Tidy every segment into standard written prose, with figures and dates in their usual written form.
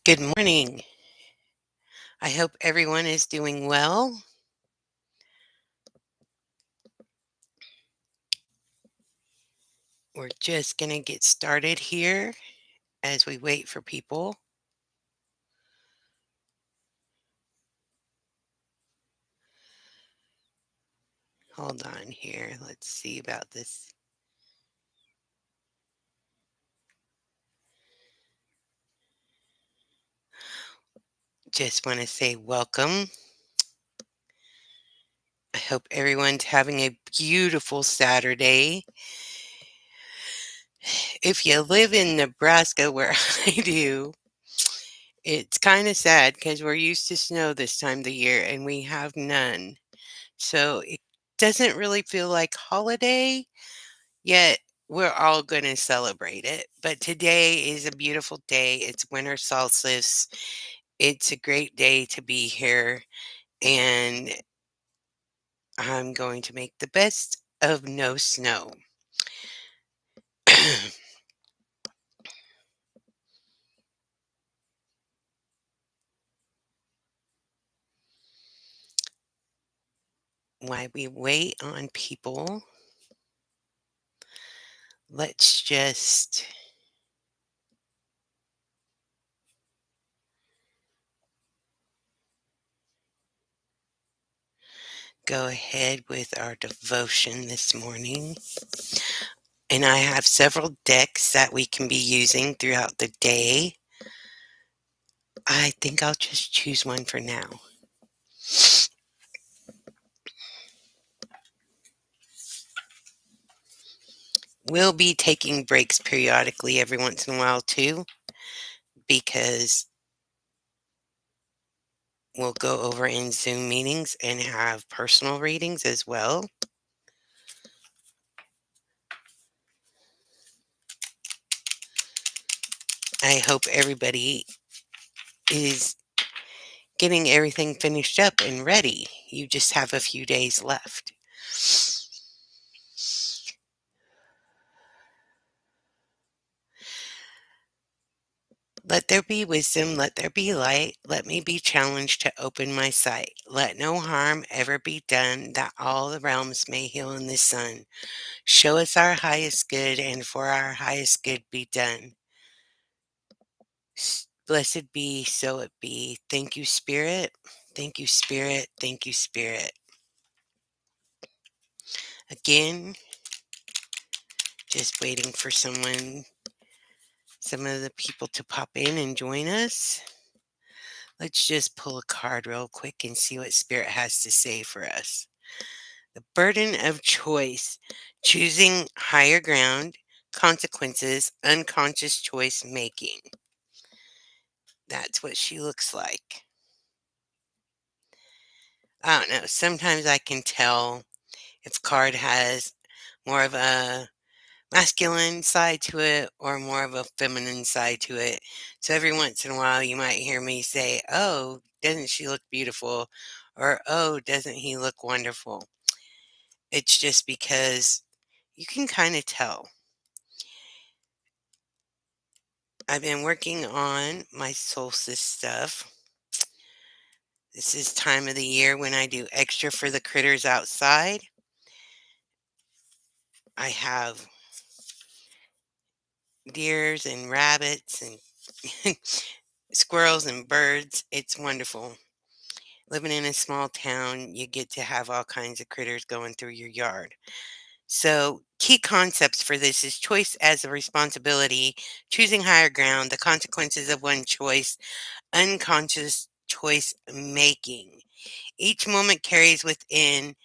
Good morning. I hope everyone is doing well. We're just going to get started here as we wait for people. Hold on here. Let's see about this. Just want to say welcome. I hope everyone's having a beautiful Saturday. If you live in Nebraska, where I do, it's kind of sad because we're used to snow this time of the year and we have none. So it doesn't really feel like holiday. Yet we're all going to celebrate it. But today is a beautiful day. It's winter solstice. It's a great day to be here. And I'm going to make the best of no snow. While we wait on people, let's just go ahead with our devotion this morning. And I have several decks that we can be using throughout the day. I think I'll just choose one for now. We'll be taking breaks periodically every once in a while too, because we'll go over in Zoom meetings and have personal readings as well. I hope everybody is getting everything finished up and ready. You just have a few days left. Let there be wisdom, let there be light, let me be challenged to open my sight. Let no harm ever be done, that all the realms may heal in the sun. Show us our highest good, and for our highest good be done. Blessed be, so it be. Thank you, Spirit. Thank you, Spirit. Thank you, Spirit. Again, just waiting for some of the people to pop in and join us. Let's just pull a card real quick and see what Spirit has to say for us. The burden of choice, choosing higher ground, consequences, unconscious choice making. That's what she looks like. I don't know. Sometimes I can tell if a card has more of a masculine side to it or more of a feminine side to it. So every once in a while, you might hear me say, "Oh, doesn't she look beautiful?" Or, "Oh, doesn't he look wonderful?" It's just because you can kind of tell. I've been working on my solstice stuff. This is time of the year when I do extra for the critters outside. I have deers and rabbits and squirrels and birds. It's wonderful. Living in a small town, you get to have all kinds of critters going through your yard. So, key concepts for this is choice as a responsibility, choosing higher ground, the consequences of one choice, unconscious choice making. Each moment carries within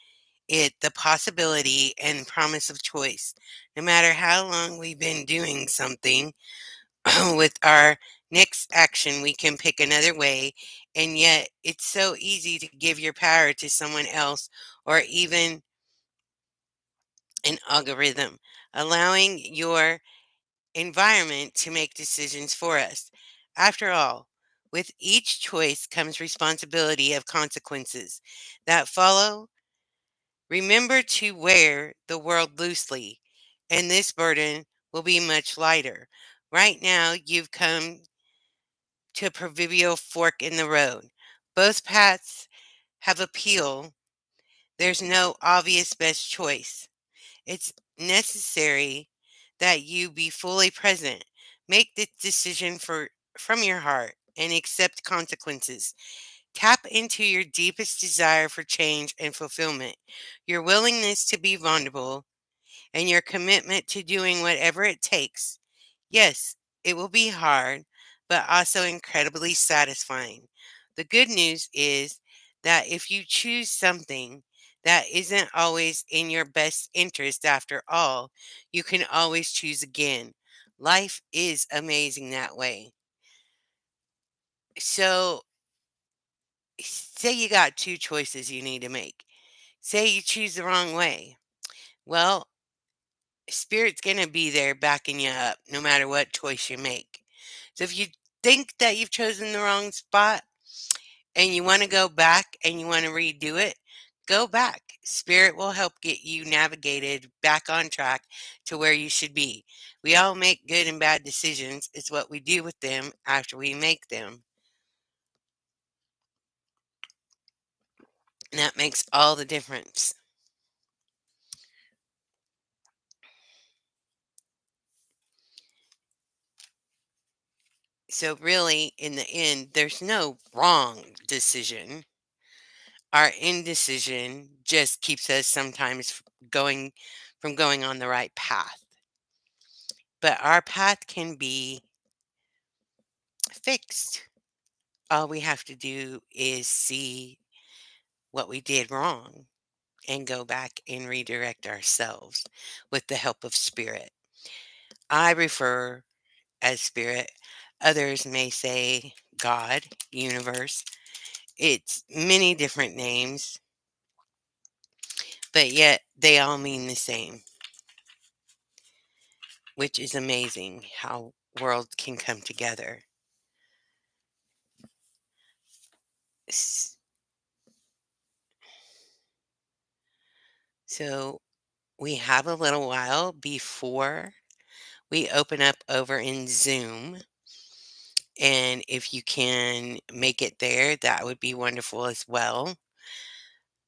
it the possibility and promise of choice. No matter how long we've been doing something, with our next action, we can pick another way. And yet, it's so easy to give your power to someone else or even an algorithm, allowing your environment to make decisions for us. After all, with each choice comes responsibility of consequences that follow. Remember to wear the world loosely, and this burden will be much lighter. Right now, you've come to a proverbial fork in the road. Both paths have appeal. There's no obvious best choice. It's necessary that you be fully present. Make the decision from your heart and accept consequences. Tap into your deepest desire for change and fulfillment, your willingness to be vulnerable, and your commitment to doing whatever it takes. Yes, it will be hard, but also incredibly satisfying. The good news is that if you choose something that isn't always in your best interest after all, you can always choose again. Life is amazing that way. So, say you got two choices you need to make. Say you choose the wrong way. Well, Spirit's going to be there backing you up no matter what choice you make. So if you think that you've chosen the wrong spot and you want to go back and you want to redo it, go back. Spirit will help get you navigated back on track to where you should be. We all make good and bad decisions. It's what we do with them after we make them. And that makes all the difference. So, really, in the end, there's no wrong decision. Our indecision just keeps us sometimes going from going on the right path. But our path can be fixed. All we have to do is see what we did wrong and go back and redirect ourselves with the help of spirit. I refer as spirit. Others may say God, universe. It's many different names, but yet they all mean the same, which is amazing how worlds can come together. S- So we have a little while before we open up over in Zoom. And if you can make it there, that would be wonderful as well.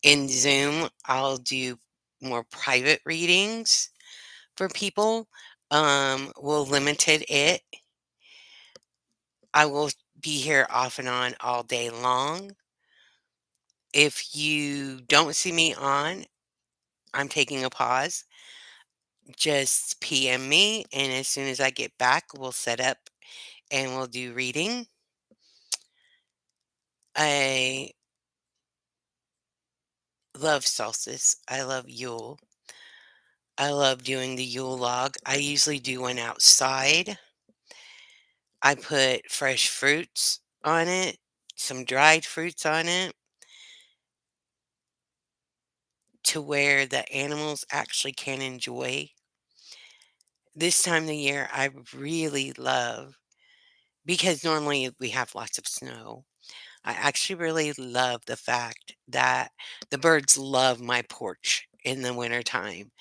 In Zoom, I'll do more private readings for people. We'll limited it. I will be here off and on all day long. If you don't see me on, I'm taking a pause. Just PM me, and as soon as I get back, we'll set up and we'll do reading. I love solstice. I love Yule. I love doing the Yule log. I usually do one outside. I put fresh fruits on it, some dried fruits on it, to where the animals actually can enjoy. This time of the year, I really love, because normally we have lots of snow. I actually really love the fact that the birds love my porch in the wintertime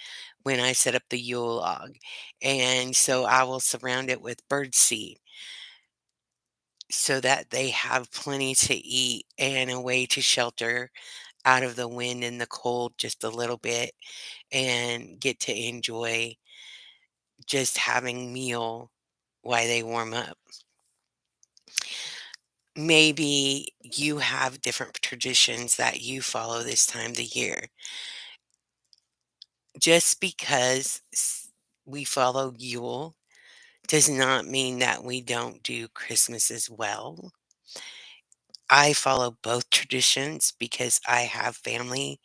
when I set up the Yule log. And so I will surround it with bird seed so that they have plenty to eat and a way to shelter out of the wind and the cold just a little bit and get to enjoy just having meal while they warm up. Maybe you have different traditions that you follow this time of the year. Just because we follow Yule does not mean that we don't do Christmas as well. I follow both traditions because I have family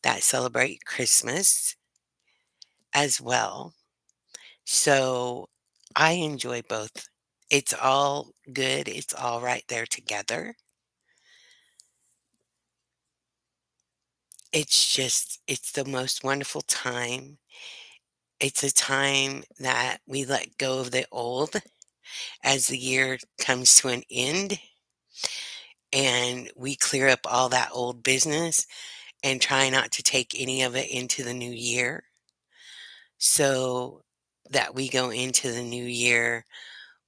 that celebrate Christmas as well. So I enjoy both. It's all good. It's all right there together. It's the most wonderful time. It's a time that we let go of the old as the year comes to an end and we clear up all that old business and try not to take any of it into the new year so that we go into the new year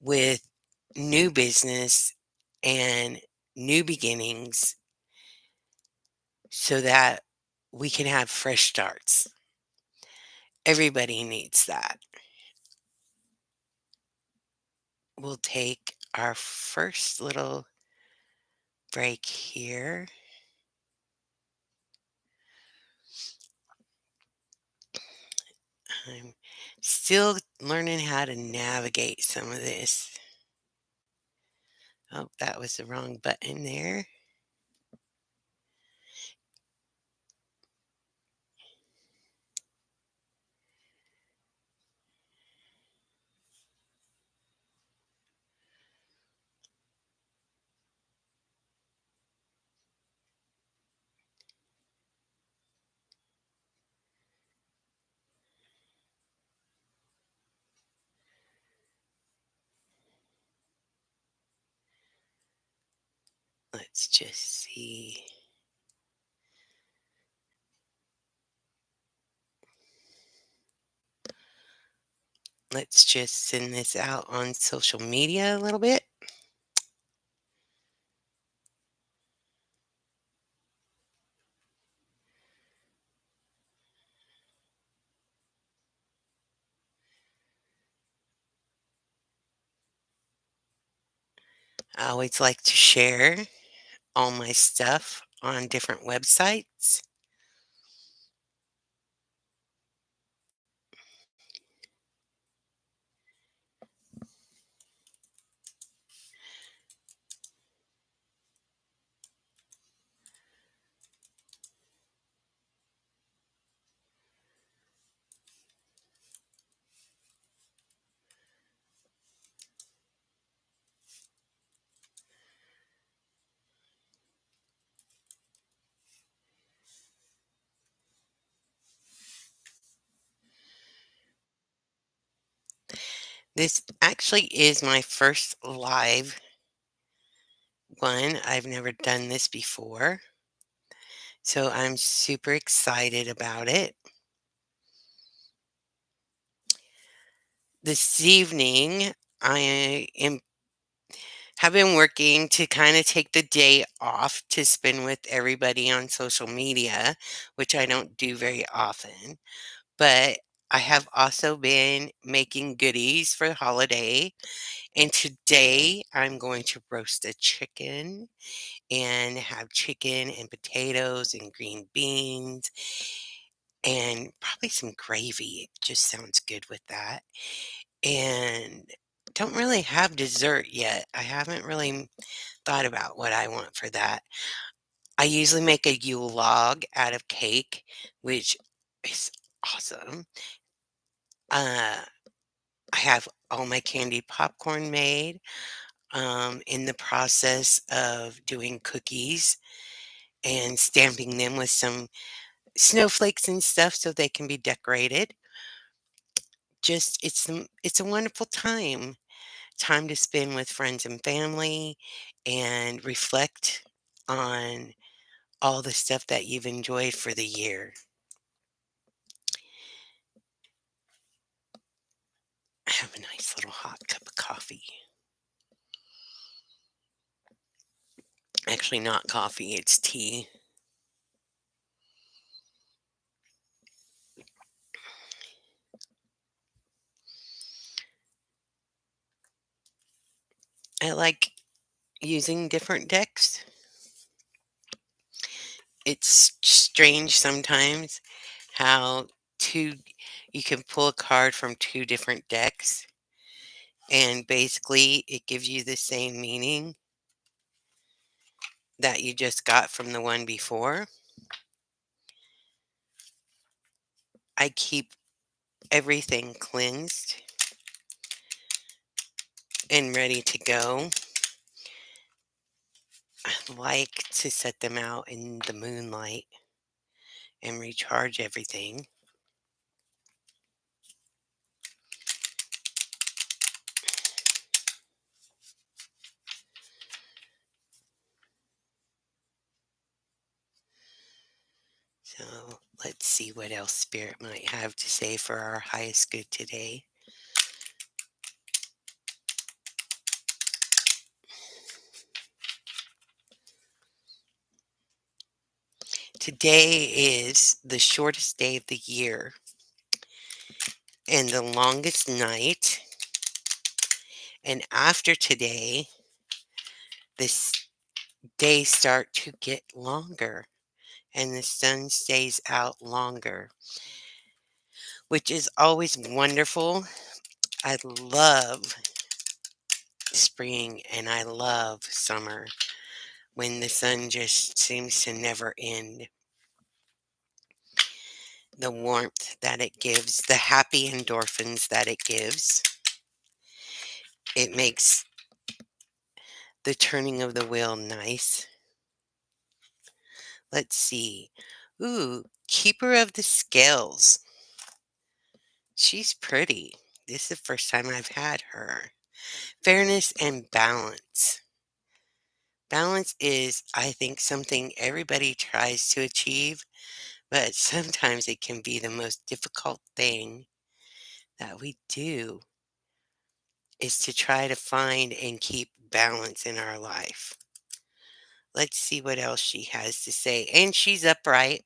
with new business and new beginnings so that we can have fresh starts. Everybody needs that. We'll take our first little break here. I'm still learning how to navigate some of this. Oh, that was the wrong button there. Let's just see. Let's just send this out on social media a little bit. I always like to share all my stuff on different websites. This actually is my first live one. I've never done this before, so I'm super excited about it. This evening, I am have been working to kind of take the day off to spend with everybody on social media, which I don't do very often. But I have also been making goodies for the holiday. And today I'm going to roast a chicken and have chicken and potatoes and green beans and probably some gravy. It just sounds good with that. And don't really have dessert yet. I haven't really thought about what I want for that. I usually make a Yule log out of cake, which is awesome. Uh, I have all my candied popcorn made. In the process of doing cookies and stamping them with some snowflakes and stuff so they can be decorated. Just it's a wonderful time to spend with friends and family and reflect on all the stuff that you've enjoyed for the year. I have a nice little hot cup of coffee. Actually, not coffee, it's tea. I like using different decks. It's strange sometimes how two you can pull a card from two different decks and basically it gives you the same meaning that you just got from the one before. I keep everything cleansed and ready to go. I like to set them out in the moonlight and recharge everything. So let's see what else Spirit might have to say for our highest good today. Today is the shortest day of the year and the longest night. And after today, this days start to get longer and the sun stays out longer, which is always wonderful. I love spring and I love summer when the sun just seems to never end. The warmth that it gives, the happy endorphins that it gives, it makes the turning of the wheel nice. Let's see. Ooh, Keeper of the Scales. She's pretty. This is the first time I've had her. Fairness and balance. Balance is, I think, something everybody tries to achieve, but sometimes it can be the most difficult thing that we do is to try to find and keep balance in our life. Let's see what else she has to say. And she's upright.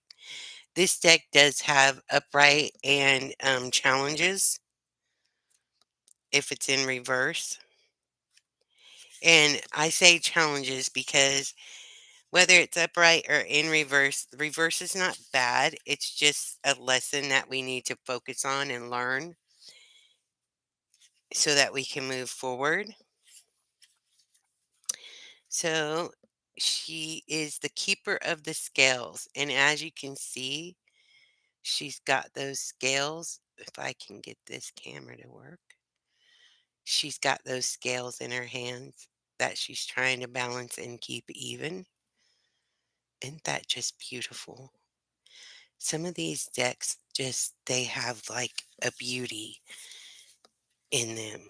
This deck does have upright and challenges if it's in reverse. And I say challenges because whether it's upright or in reverse, the reverse is not bad. It's just a lesson that we need to focus on and learn so that we can move forward. So she is the keeper of the scales. And as you can see, she's got those scales. If I can get this camera to work, she's got those scales in her hands that she's trying to balance and keep even. Isn't that just beautiful? Some of these decks just, they have like a beauty in them.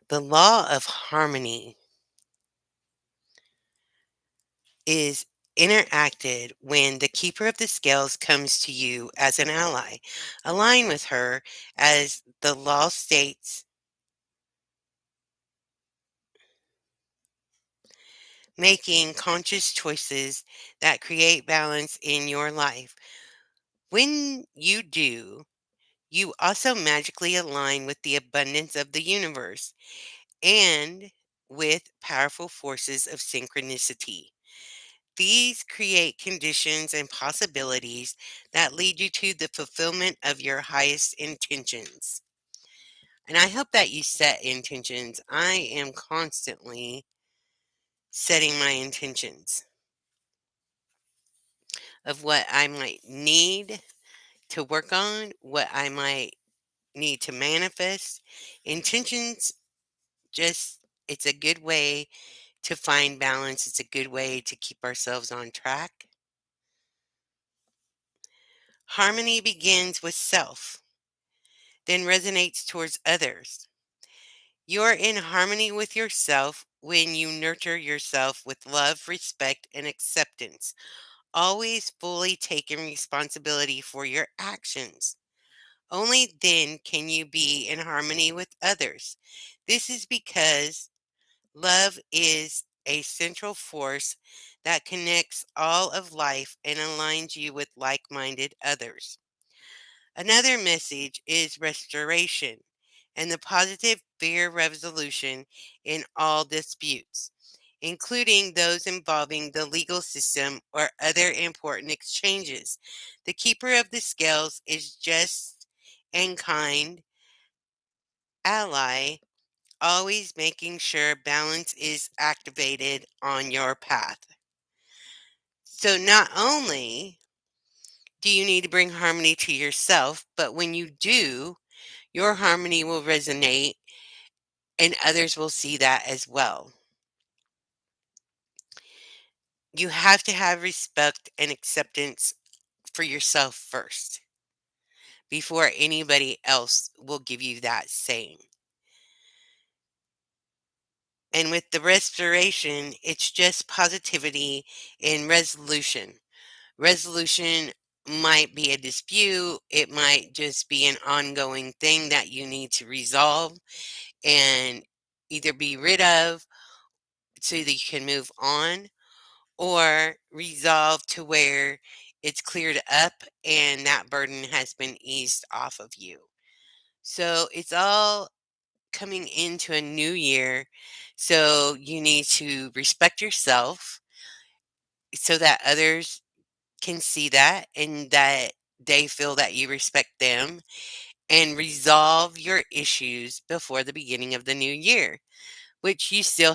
The law of harmony is interacted when the keeper of the scales comes to you as an ally. Align with her as the law states, making conscious choices that create balance in your life. When you do, you also magically align with the abundance of the universe and with powerful forces of synchronicity. These create conditions and possibilities that lead you to the fulfillment of your highest intentions. And I hope that you set intentions. I am constantly setting my intentions of what I might need to work on, what I might need to manifest. Intentions just, it's a good way to find balance. It's a good way to keep ourselves on track. Harmony begins with self, then resonates towards others. You're in harmony with yourself when you nurture yourself with love, respect, and acceptance, always fully taking responsibility for your actions. Only then can you be in harmony with others. This is because love is a central force that connects all of life and aligns you with like minded others. Another message is restoration and the positive fair resolution in all disputes, including those involving the legal system or other important exchanges. The keeper of the scales is just and kind ally, always making sure balance is activated on your path. So not only do you need to bring harmony to yourself, but when you do, your harmony will resonate and others will see that as well. You have to have respect and acceptance for yourself first before anybody else will give you that same. And with the restoration, it's just positivity and resolution. Resolution might be a dispute, it might just be an ongoing thing that you need to resolve and either be rid of so that you can move on, or resolve to where it's cleared up and that burden has been eased off of you. So it's all coming into a new year. So you need to respect yourself so that others can see that and that they feel that you respect them, and resolve your issues before the beginning of the new year, which you still